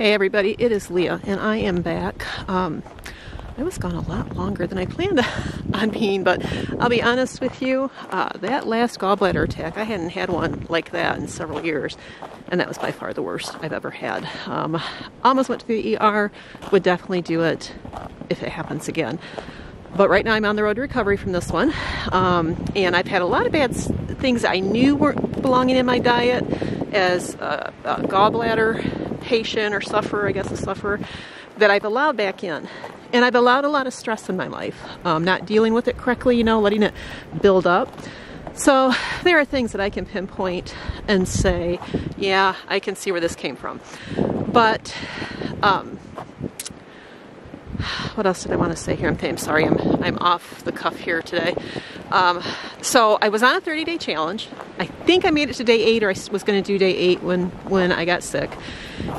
Hey everybody, it is Leah and I am back. I was gone a lot longer than I planned on being, but I'll be honest with you, that last gallbladder attack, I hadn't had one like that in several years, and that was by far the worst I've ever had. Almost went to the ER, would definitely do it if it happens again. But right now I'm on the road to recovery from this one, and I've had a lot of bad things I knew weren't belonging in my diet as a gallbladder patient or sufferer, I guess a sufferer, that I've allowed back in. And I've allowed a lot of stress in my life, not dealing with it correctly, you know, letting it build up. So there are things that I can pinpoint and say, yeah, I can see where this came from. But what else did I want to say here? I'm sorry, I'm off the cuff here today. So I was on a 30-day challenge. I think I made it to day 8, or I was going to do day 8 when I got sick.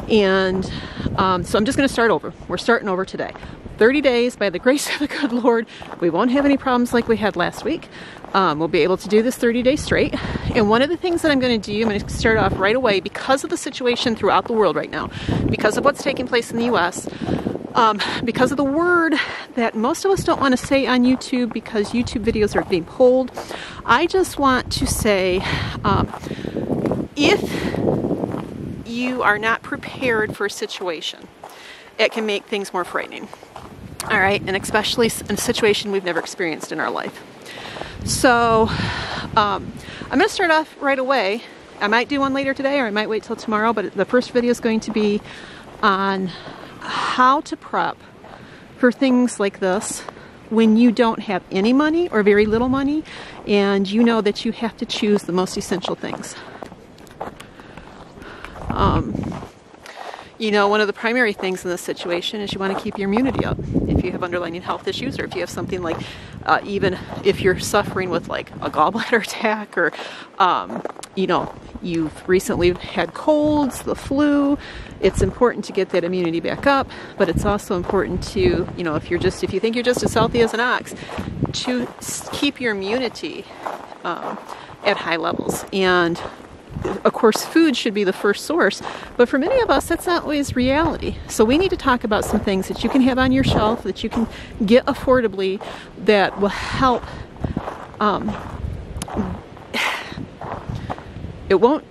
And so I'm just going to start over. We're starting over today. 30 days, by the grace of the good Lord, we won't have any problems like we had last week. We'll be able to do this 30 days straight. And one of the things that I'm going to do, I'm going to start off right away because of the situation throughout the world right now, because of what's taking place in the U.S., because of the word that most of us don't want to say on YouTube because YouTube videos are being pulled. I just want to say, if you are not prepared for a situation, it can make things more frightening. All right, and especially in a situation we've never experienced in our life. So I'm going to start off right away. I might do one later today, or I might wait till tomorrow, but the first video is going to be on how to prep for things like this when you don't have any money or very little money, and you know that you have to choose the most essential things. You know, one of the primary things in this situation is you want to keep your immunity up. If you have underlying health issues, or if you have something like, even if you're suffering with like a gallbladder attack, or, you know, you've recently had colds, the flu, it's important to get that immunity back up. But it's also important to, you know, if you think you're just as healthy as an ox, to keep your immunity at high levels. And of course, food should be the first source, but for many of us, that's not always reality. So we need to talk about some things that you can have on your shelf, that you can get affordably, that will help. It won't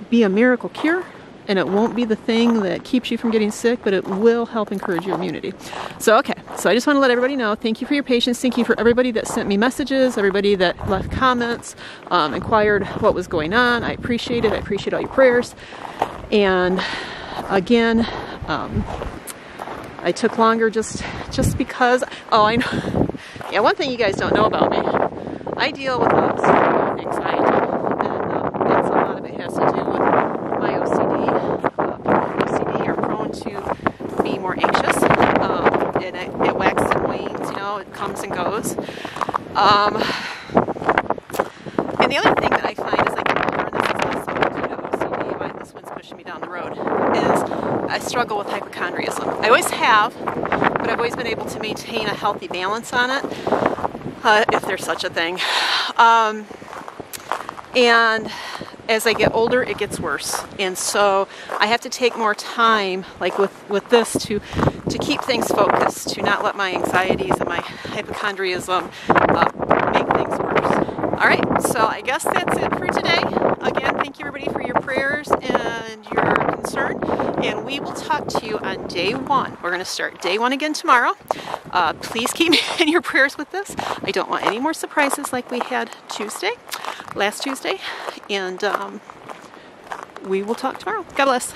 be a miracle cure, and it won't be the thing that keeps you from getting sick, but it will help encourage your immunity. So, okay. So I just want to let everybody know, thank you for your patience. Thank you for everybody that sent me messages, everybody that left comments, inquired what was going on. I appreciate it. I appreciate all your prayers. And again, I took longer just because, oh, I know. Yeah, one thing you guys don't know about me, I deal with severe anxiety, and a lot of it has to do with my OCD. People with OCD are prone to be more anxious, and it waxes and wanes, you know, it comes and goes. And the other thing that I find is, I can learn this is not something due to OCD, why this one's pushing me down the road, is I struggle with hypochondriaism. I always have, but I've always been able to maintain a healthy balance on it, if there's such a thing. And as I get older, it gets worse. And so I have to take more time, like with this, to keep things focused, to not let my anxieties and my hypochondriaism make things worse. All right, so I guess that's it for today. Again, thank you everybody for your prayers and your concern. And we will talk to you on day 1. We're going to start day 1 again tomorrow. Please keep me in your prayers with this. I don't want any more surprises like we had last Tuesday. And we will talk tomorrow. God bless.